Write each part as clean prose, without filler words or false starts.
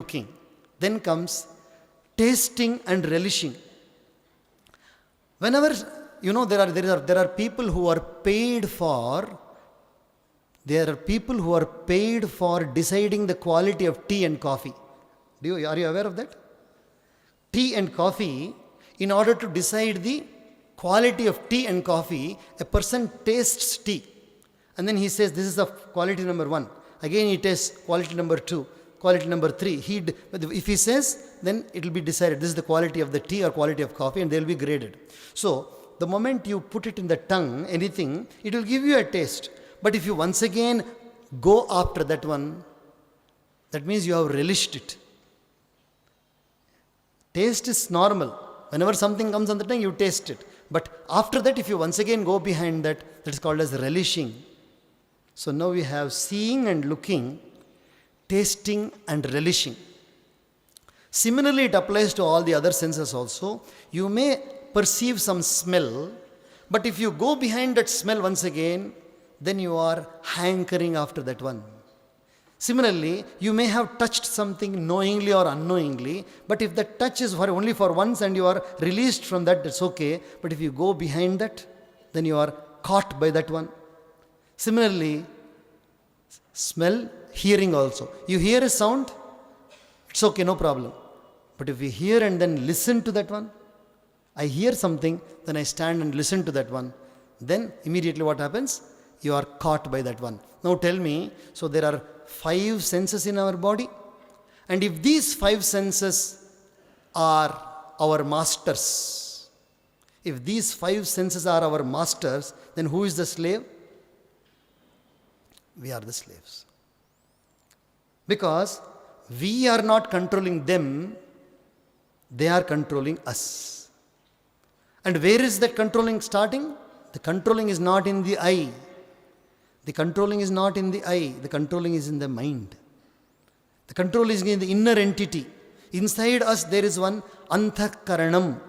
looking. Then comes tasting and relishing. Whenever, there are people who are paid for, deciding the quality of tea and coffee. Are you aware of that? Tea and coffee, in order to decide the quality of tea and coffee, a person tastes tea. And then he says, this is the quality number 1. Again he tastes quality number 2, quality number 3. If he says, then it will be decided, this is the quality of the tea or quality of coffee, and they will be graded. So, the moment you put it in the tongue, anything, it will give you a taste. But if you once again go after that one, that means you have relished it. Taste is normal. Whenever something comes on the tongue, you taste it. But after that, if you once again go behind that, that is called as relishing. So now we have seeing and looking, tasting and relishing. Similarly, it applies to all the other senses also. You may perceive some smell, but if you go behind that smell once again, then you are hankering after that one. Similarly, you may have touched something knowingly or unknowingly, but if that touch is only for once and you are released from that, it's okay. But if you go behind that, then you are caught by that one. Similarly, smell, hearing also. You hear a sound, it's okay, no problem. But if you hear and then listen to that one, I hear something, then I stand and listen to that one, then immediately what happens? You are caught by that one. Now tell me, so there are 5 senses in our body, and if these 5 senses are our masters, then who is the slave? We are the slaves. Because we are not controlling them, they are controlling us. And where is that controlling starting? The controlling is not in the eye. The controlling is not in the eye. The controlling is in the mind. The control is in the inner entity. Inside us there is one antakaranam.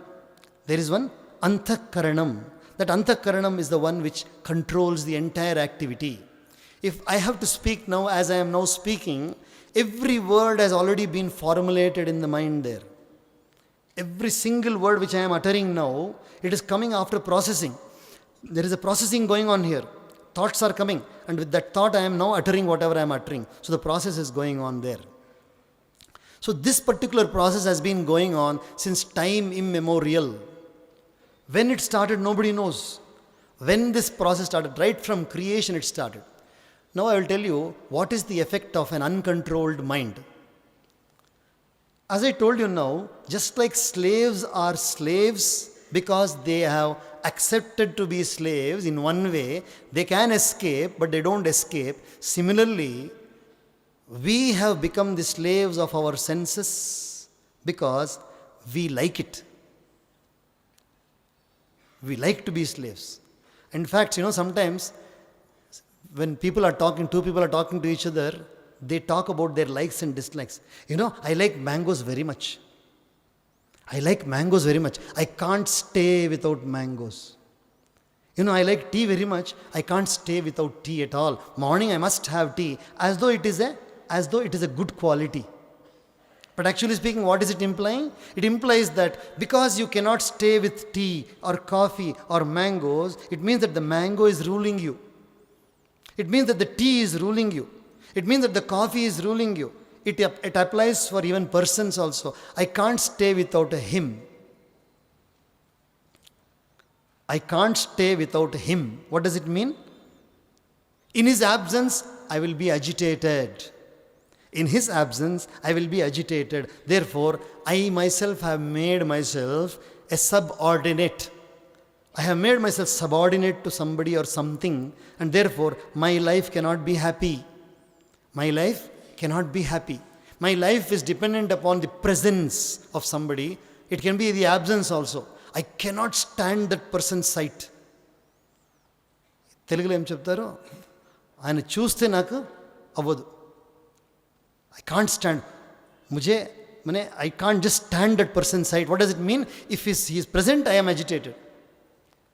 There is one antakaranam. That antakaranam is the one which controls the entire activity. If I have to speak now as I am now speaking, every word has already been formulated in the mind there. Every single word which I am uttering now, it is coming after processing. There is a processing going on here. Thoughts are coming, and with that thought I am now uttering whatever I am uttering. So the process is going on there. So this particular process has been going on since time immemorial. When it started, nobody knows. When this process started, right from creation it started. Now I will tell you what is the effect of an uncontrolled mind. As I told you now, just like slaves are slaves because they have accepted to be slaves in one way, they can escape, but they don't escape. Similarly, we have become the slaves of our senses because we like it. We like to be slaves. In fact, sometimes when two people are talking to each other, they talk about their likes and dislikes. I like mangoes very much. I can't stay without mangoes. I like tea very much. I can't stay without tea at all. Morning I must have tea, as though it is a good quality. But actually speaking, what is it implying? It implies that because you cannot stay with tea or coffee or mangoes, it means that the mango is ruling you. It means that the tea is ruling you. It means that the coffee is ruling you. It applies for even persons also. I can't stay without him. I can't stay without him. What does it mean? In his absence, I will be agitated. In his absence, I will be agitated. Therefore, I myself have made myself a subordinate. I have made myself subordinate to somebody or something, and therefore, my life cannot be happy. My life cannot be happy. My life is dependent upon the presence of somebody. It can be the absence also. I cannot stand that person's sight. తెలుగులో ఏం చెప్తారు? ఆయన చూస్తే నాకు అవ్వదు. I can't stand. I can't just stand that person's sight. What does it mean? If he is present, I am agitated.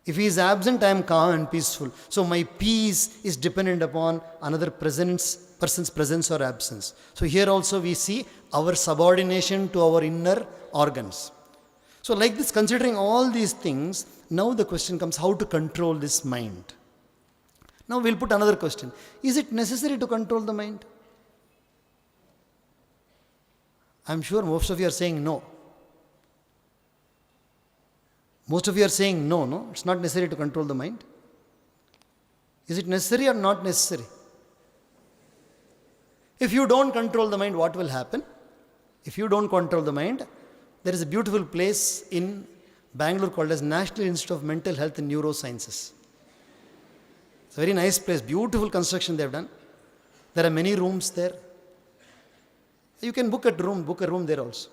If he is absent, I am calm and peaceful. So my peace is dependent upon another presence person's presence or absence. So here also we see our subordination to our inner organs. So like this, considering all these things, now the question comes how to control this mind. Now we'll put another question. Is it necessary to control the mind? I'm sure most of you are saying no. Most of you are saying no, it's not necessary to control the mind. Is it necessary or not necessary? If you don't control the mind, what will happen? If you don't control the mind, there is a beautiful place in Bangalore called as National Institute of Mental Health and Neurosciences. It's a very nice place, beautiful construction they have done. There are many rooms there. You can book a room there also.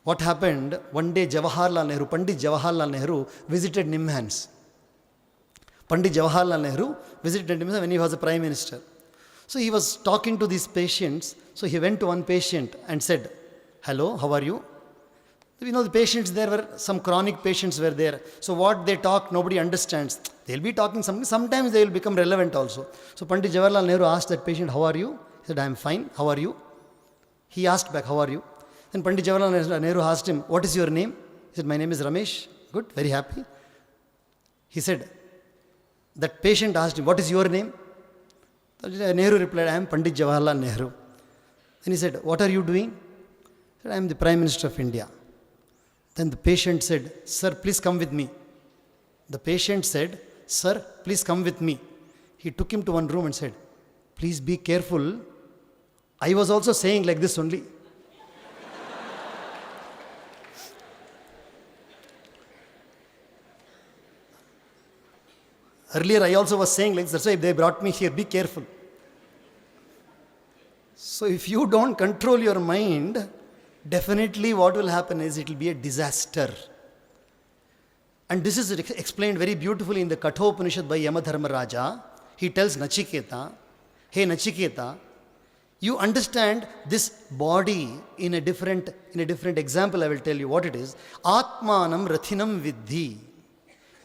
What happened, one day Pandit Jawaharlal Nehru visited Nimhans. Pandit Jawaharlal Nehru visited Nimhans when he was a Prime Minister. So he was talking to these patients. So he went to one patient and said, "Hello, how are you?" The patients there were, some chronic patients were there. So what they talk, nobody understands. They'll be talking something. Sometimes they will become relevant also. So Pandit Jawaharlal Nehru asked that patient, "How are you?" He said, "I am fine. How are you?" He asked back, "How are you?" Then Pandit Jawaharlal Nehru asked him, "What is your name?" He said, "My name is Ramesh." "Good, very happy." He said, that patient asked him, "What is your name?" Nehru replied, "I am Pandit Jawaharlal Nehru." Then he said, "What are you doing?" He said, "I am the Prime Minister of India." Then the patient said, "Sir, please come with me." The patient said, "Sir, please come with me." He took him to one room and said, "Please be careful. I was also saying like this only." Earlier I also was saying like this, that's why they brought me here, be careful. So if you don't control your mind, definitely what will happen is it will be a disaster. And this is explained very beautifully in the Kathopanishad by Yama Dharmaraja. He tells Nachiketa, "Hey Nachiketa, you understand this body in a different example. I will tell you what it is. Atmanam rathinam viddhi.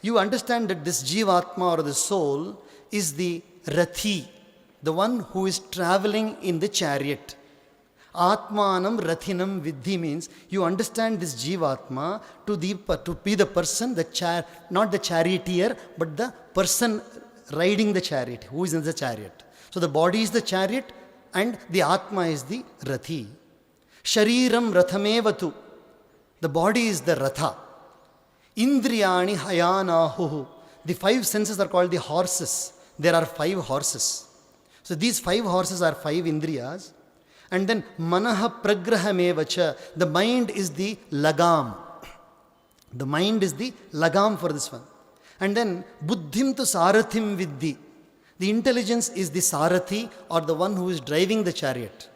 You understand that this Jivatma or the soul is the Rathi, the one who is traveling in the chariot. Atmanam Rathinam Viddhi means you understand this Jivatma to be the person, not the charioteer, but the person riding the chariot, who is in the chariot. So the body is the chariot and the Atma is the Rathi. Shariram Rathamevatu. The body is the Ratha. Indriyani Hayanahu. The 5 senses are called the horses. There are 5 horses. So these 5 horses are 5 Indriyas. And then Manaha Pragrahamevacha. The mind is the Lagam. The mind is the Lagam for this one. And then Buddhim tu Sarathim Viddhi. The intelligence is the Sarathi or the one who is driving the chariot.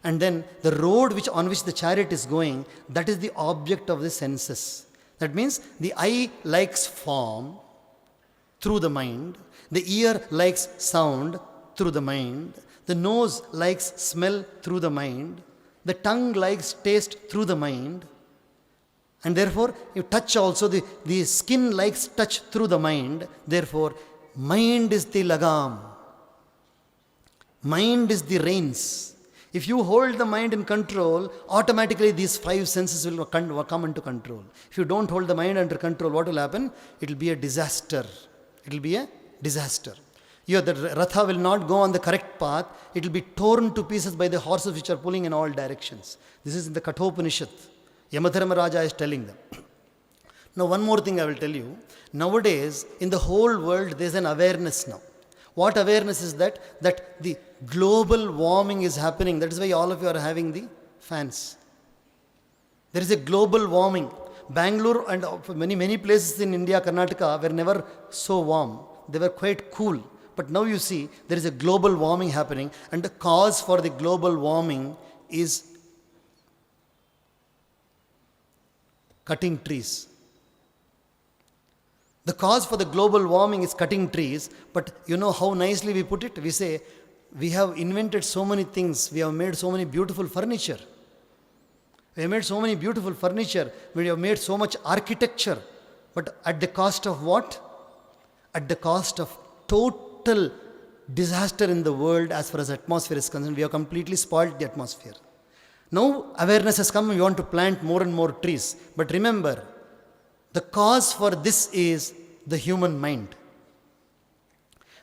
And then the road on which the chariot is going, that is the object of the senses. That means the eye likes form through the mind. The ear likes sound through the mind. The nose likes smell through the mind. The tongue likes taste through the mind. And therefore, you touch also, the skin likes touch through the mind. Therefore, mind is the lagam. Mind is the reins. If you hold the mind in control, automatically these 5 senses will come into control. If you don't hold the mind under control, what will happen? It will be a disaster. It will be a disaster. The Ratha will not go on the correct path. It will be torn to pieces by the horses which are pulling in all directions. This is in the Kathopanishad. Yama Dharmaraja is telling them. Now one more thing I will tell you. Nowadays, in the whole world, there is an awareness now. What awareness is that? That the global warming is happening. That is why all of you are having the fans. There is a global warming. Bangalore and many places in India, Karnataka were never so warm. They were quite cool. But now you see, there is a global warming happening, and the cause for the global warming is cutting trees. The cause for the global warming is cutting trees, but you know how nicely we put it? We say, we have invented so many things, we have made so many beautiful furniture. We have made so many beautiful furniture, we have made so much architecture, but at the cost of what? At the cost of total disaster in the world as far as atmosphere is concerned. We have completely spoiled the atmosphere. Now awareness has come, we want to plant more and more trees. But remember, the cause for this is the human mind.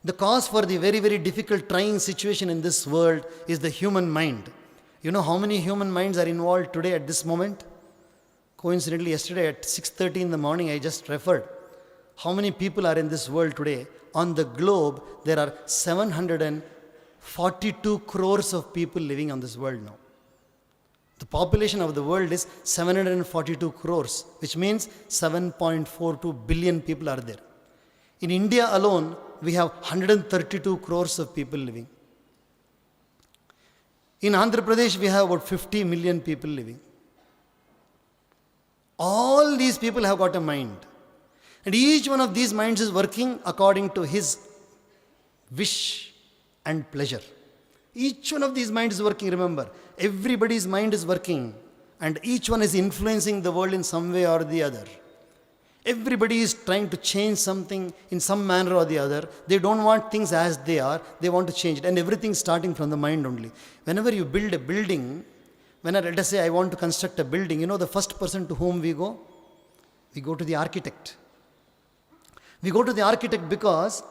The cause for the very, very difficult, trying situation in this world is the human mind. You know how many human minds are involved today at this moment? Coincidentally, yesterday at 6:30 in the morning, I just referred. How many people are in this world today? On the globe, there are 742 crores of people living on this world now. The population of the world is 742 crores, which means 7.42 billion people are there. In India alone, we have 132 crores of people living. In Andhra Pradesh, we have about 50 million people living. All these people have got a mind. And each one of these minds is working according to his wish and pleasure. Each one of these minds is working, remember. Everybody's mind is working. And each one is influencing the world in some way or the other. Everybody is trying to change something in some manner or the other. They don't want things as they are. They want to change it. And everything starting from the mind only. Whenever you build a building, let us say I want to construct a building, you know the first person to whom we go? We go to the architect. We go to the architect because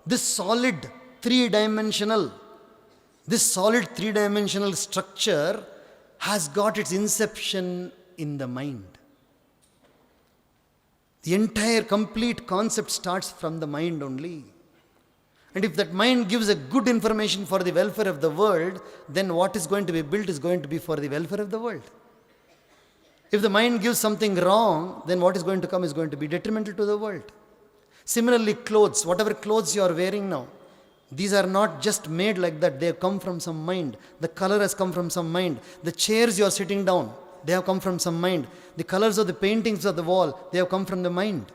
this solid three-dimensional structure has got its inception in the mind. The entire complete concept starts from the mind only. And if that mind gives a good information for the welfare of the world, then what is going to be built is going to be for the welfare of the world. If the mind gives something wrong, then what is going to come is going to be detrimental to the world. Similarly, clothes, whatever clothes you are wearing now, these are not just made like that. They have come from some mind. The color has come from some mind. The chairs you are sitting down, they have come from some mind. The colors of the paintings of the wall, they have come from the mind.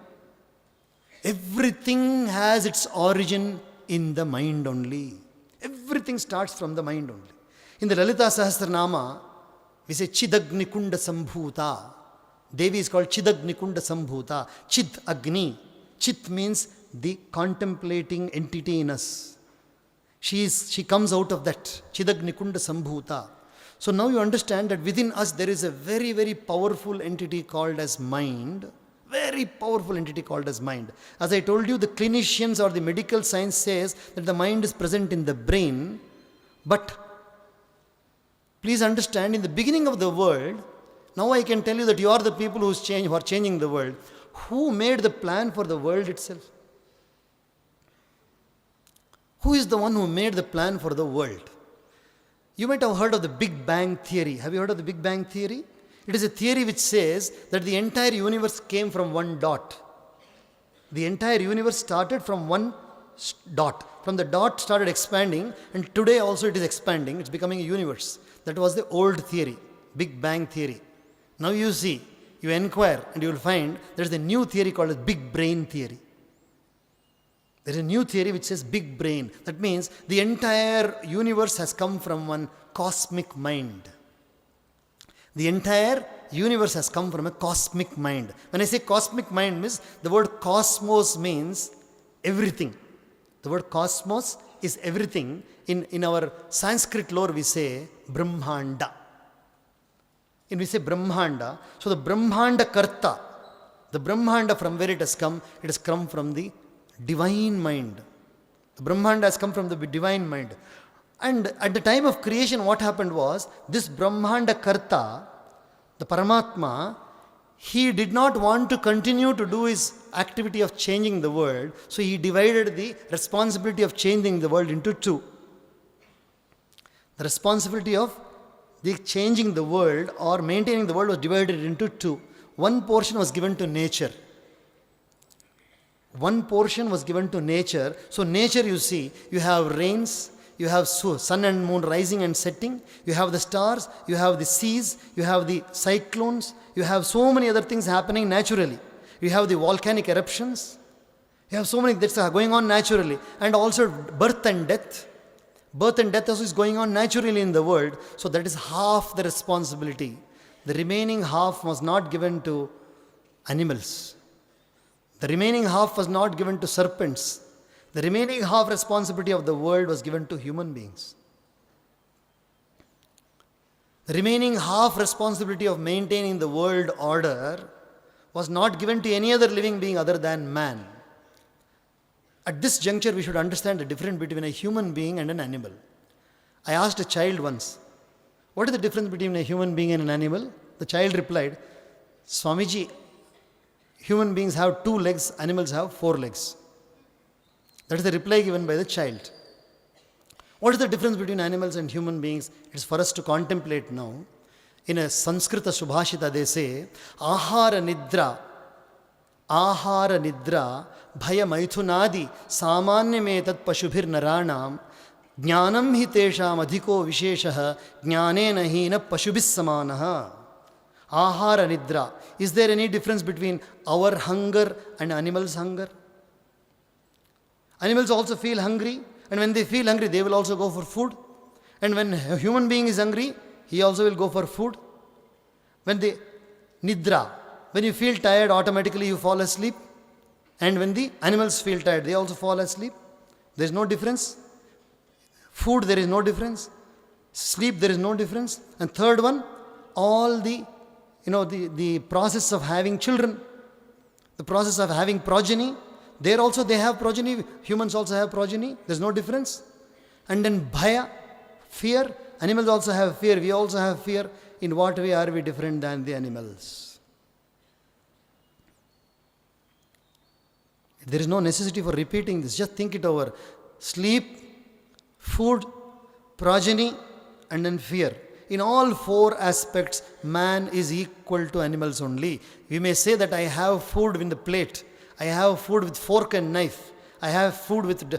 Everything has its origin in the mind only. Everything starts from the mind only. In the Lalita Sahasranama, we say Chidagni Kunda Sambhuta. Devi is called Chidagni Kunda Sambhuta. Chid Agni. Chit means the contemplating entity in us. She comes out of that. Chidagni Kunda Sambhuta. So now you understand that within us there is a very, very powerful entity called as mind. Very powerful entity called as mind. As I told you, the clinicians or the medical science says that the mind is present in the brain. But please understand, in the beginning of the world, now I can tell you that you are the people who are changing the world. Who made the plan for the world itself? Who is the one who made the plan for the world? You might have heard of the Big Bang Theory. Have you heard of the Big Bang Theory? It is a theory which says that the entire universe came from one dot. The entire universe started from one dot. From the dot started expanding, and today also it is expanding. It's becoming a universe. That was the old theory, Big Bang Theory. Now you see, you inquire and you will find there is a new theory called as Big Brain Theory. There is a new theory which says big brain. That means the entire universe has come from one cosmic mind. The entire universe has come from a cosmic mind. When I say cosmic mind, means the word cosmos means everything. The word cosmos is everything. In our Sanskrit lore we say Brahmanda. And we say Brahmanda. So the Brahmanda Karta, the Brahmanda from where it has come from the divine mind. The Brahmanda has come from the divine mind. And at the time of creation, what happened was, this Brahmanda Karta, the Paramatma, he did not want to continue to do his activity of changing the world, so he divided the responsibility of changing the world into two. The responsibility of the changing the world or maintaining the world was divided into two. One portion was given to nature. One portion was given to nature. So nature, you see, you have rains, you have sun and moon rising and setting, you have the stars, you have the seas, you have the cyclones, you have so many other things happening naturally. You have the volcanic eruptions, you have so many things going on naturally, and also birth and death. Birth and death also is going on naturally in the world. So that is half the responsibility. The remaining half was not given to animals. The remaining half was not given to serpents. The remaining half responsibility of the world was given to human beings. The remaining half responsibility of maintaining the world order was not given to any other living being other than man. At this juncture, we should understand the difference between a human being and an animal. I asked a child once, what is the difference between a human being and an animal? The child replied, Swamiji, human beings have 2 legs, animals have 4 legs. That is the reply given by the child. What is the difference between animals and human beings? It is for us to contemplate now. In a Sanskrita Subhashita, they say, Ahara Nidra, Bhaya Maithunadi, Samanyametat Pashubhir Naranam, Jnanam hi tesham adhiko visheshaha, Jnanena hina Pashubhis Samanaha. Ahara Nidra. Is there any difference between our hunger and animals' hunger? Animals also feel hungry, and when they feel hungry, they will also go for food. And when a human being is hungry, he also will go for food. When the Nidra, when you feel tired, automatically you fall asleep. And when the animals feel tired, they also fall asleep. There is no difference. Food, there is no difference. Sleep, there is no difference. And third one, all the process of having children, the process of having progeny, there also they have progeny, humans also have progeny, there's no difference. And then bhaya, fear, animals also have fear, we also have fear. In what way are we different than the animals? There is no necessity for repeating this, just think it over. Sleep, food, progeny, and then fear. In all 4 aspects, man is equal to animals only. We may say that I have food in the plate, I have food with fork and knife, I have food with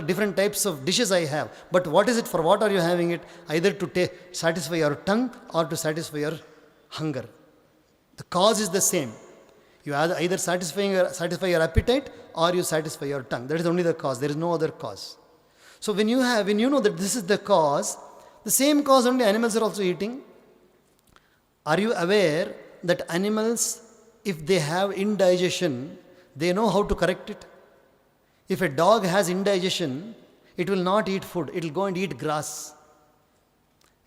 different types of dishes I have. But what is it? For what are you having it? Either to satisfy your tongue or to satisfy your hunger. The cause is the same. You either satisfy your appetite or you satisfy your tongue. That is only the cause. There is no other cause. So when you know that this is the cause, the same cause only animals are also eating. Are you aware that animals, if they have indigestion, they know how to correct it? If a dog has indigestion, it will not eat food, it will go and eat grass.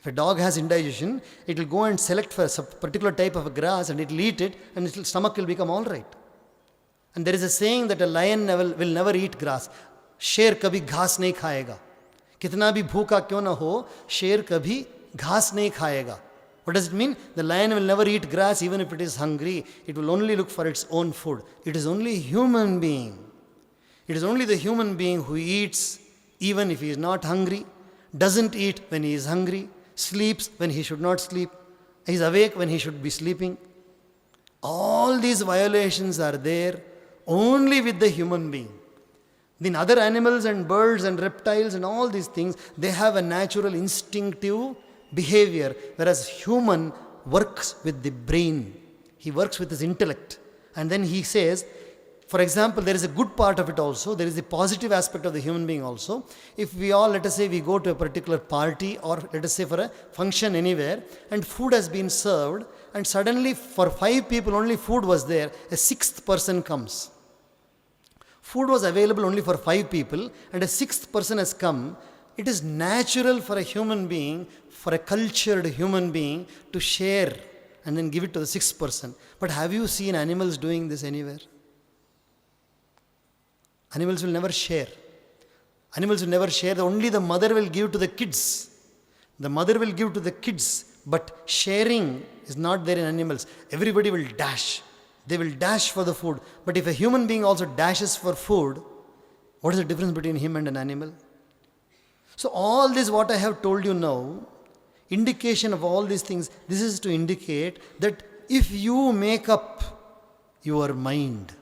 If a dog has indigestion, it will go and select for a particular type of grass and it will eat it and its stomach will become all right. And there is a saying that a lion will never eat grass. Sher kabhi ghas nahi khayega. Kitna bhi bhooka kyun na ho, sher kabhi ghas nahi khayega. What does it mean? The lion will never eat grass even if it is hungry. It will only look for its own food. It is only human being. It is only the human being who eats even if he is not hungry, doesn't eat when he is hungry, sleeps when he should not sleep, he is awake when he should be sleeping. All these violations are there only with the human being. Then other animals and birds and reptiles and all these things, they have a natural instinctive behavior, whereas human works with the brain. He works with his intellect. And then he says, for example, there is a good part of it also. There is the positive aspect of the human being also. If we all, let us say, we go to a particular party or let us say for a function anywhere and food has been served and suddenly for 5 people only food was there, a 6th person comes. Food was available only for 5 people and a 6th person has come. It is natural for a human being, for a cultured human being to share and then give it to the 6th person. But have you seen animals doing this anywhere? Animals will never share. Animals will never share. Only the mother will give to the kids. The mother will give to the kids. But sharing is not there in animals. Everybody will dash. They will dash for the food. But if a human being also dashes for food, what is the difference between him and an animal? So all this what I have told you now, indication of all these things, this is to indicate that if you make up your mind,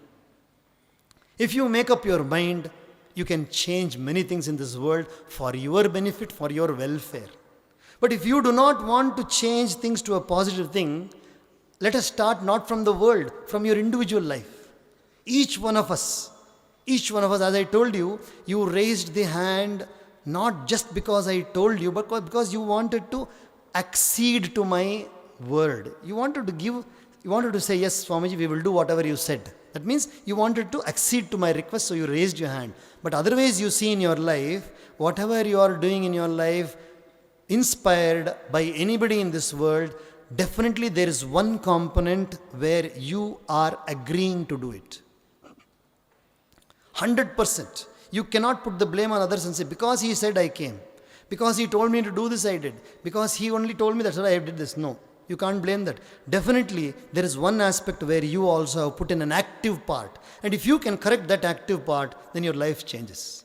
if you make up your mind, you can change many things in this world for your benefit, for your welfare. But if you do not want to change things to a positive thing, let us start not from the world, from your individual life. Each one of us, as I told you, you raised the hand not just because I told you, but because you wanted to accede to my word. You wanted to say, yes, Swamiji, we will do whatever you said. That means you wanted to accede to my request, so you raised your hand. But otherwise, you see in your life, whatever you are doing in your life, inspired by anybody in this world, definitely there is one component where you are agreeing to do it. 100%. You cannot put the blame on others and say, because he said I came. Because he told me to do this, I did. Because he only told me that's why I did this. No. You can't blame that. Definitely, there is one aspect where you also have put in an active part. And if you can correct that active part, then your life changes.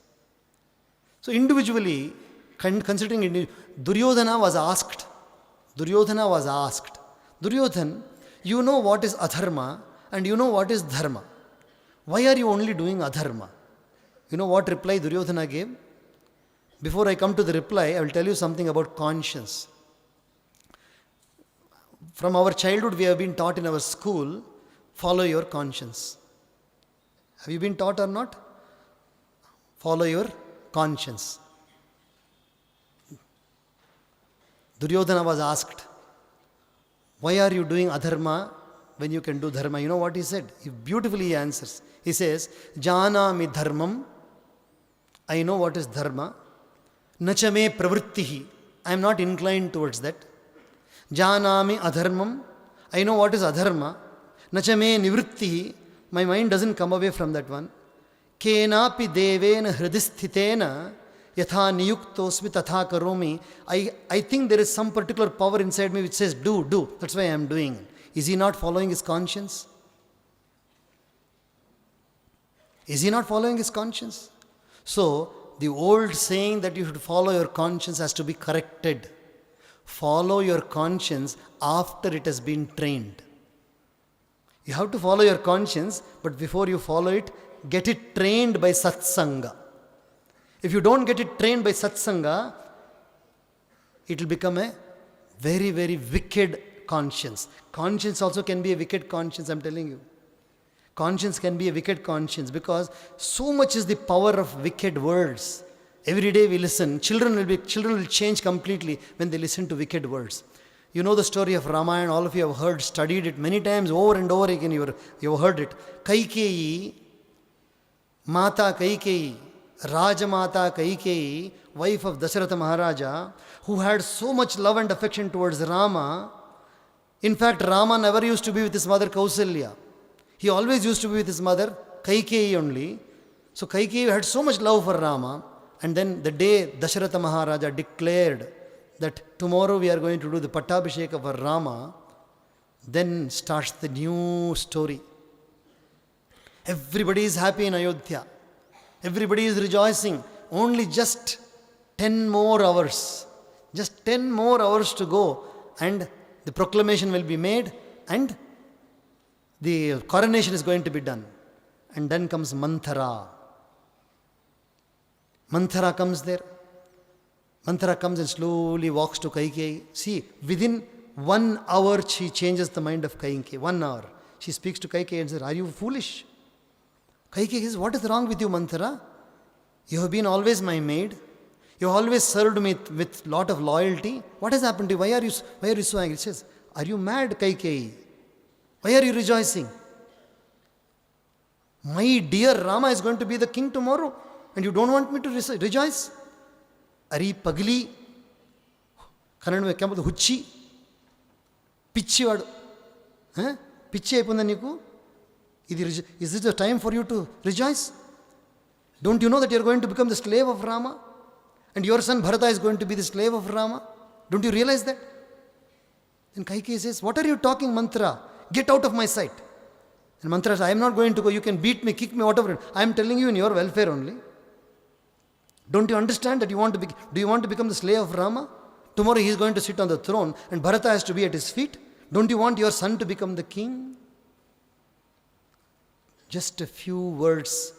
So individually, considering Duryodhana was asked. Duryodhan, you know what is adharma and you know what is dharma. Why are you only doing adharma? You know what reply Duryodhana gave? Before I come to the reply, I will tell you something about conscience. From our childhood, we have been taught in our school, follow your conscience. Have you been taught or not? Follow your conscience. Duryodhana was asked, why are you doing adharma when you can do dharma? You know what he said? He answers. He says, Janami dharmam. I know what is dharma. Nachame pravrittihi. I am not inclined towards that. Janami adharmam. I know what is adharma. Nachame nivrittihi. My mind doesn't come away from that one. Kenapi devena hridisthitena yatha niyuktosmi tatha karomi. I think there is some particular power inside me which says, do. That's why I am doing. Is he not following his conscience? Is he not following his conscience? So, the old saying that you should follow your conscience has to be corrected. Follow your conscience after it has been trained. You have to follow your conscience, but before you follow it, get it trained by satsanga. If you don't get it trained by satsanga, it will become a very, very wicked conscience. Conscience also can be a wicked conscience, I'm telling you. Conscience can be a wicked conscience because so much is the power of wicked words. Every day we listen. Children will change completely when they listen to wicked words. You know the story of Ramayana, all of you have heard, studied it many times, over and over again you have heard it. Kaikeyi, Mata Kaikeyi, Rajamata Kaikeyi, wife of Dasharatha Maharaja, who had so much love and affection towards Rama. In fact, Rama never used to be with his mother Kausalya. He always used to be with his mother, Kaikeyi only. So Kaikeyi had so much love for Rama. And then the day Dasharatha Maharaja declared that tomorrow we are going to do the Pattabhisheka for Rama, then starts the new story. Everybody is happy in Ayodhya. Everybody is rejoicing. Only just 10 more hours. Just 10 more hours to go. And the proclamation will be made and the coronation is going to be done. And then comes Manthara. Manthara comes there. Manthara comes and slowly walks to Kaikeyi. See, within 1 hour she changes the mind of Kaikeyi. 1 hour. She speaks to Kaikeyi and says, are you foolish? Kaikeyi says, what is wrong with you, Manthara? You have been always my maid. You have always served me with lot of loyalty. What has happened to you? Why are you so angry? She says, are you mad, Kaikeyi? Why are you rejoicing? My dear Rama is going to be the king tomorrow and you don't want me to rejoice? Ari pagli, kannada mein kya bolte hucci, pichi vadu, pichi ayipunda niku. Is it the time for you to rejoice? Don't you know that you are going to become the slave of Rama? And your son Bharata is going to be the slave of Rama? Don't you realize that? Then Kaikeyi says, what are you talking, Manthara? Get out of my sight. And Manthara says, I am not going to go. You can beat me, kick me, whatever. I am telling you in your welfare only. Don't you understand that do you want to become the slave of Rama? Tomorrow he is going to sit on the throne and Bharata has to be at his feet. Don't you want your son to become the king? Just a few words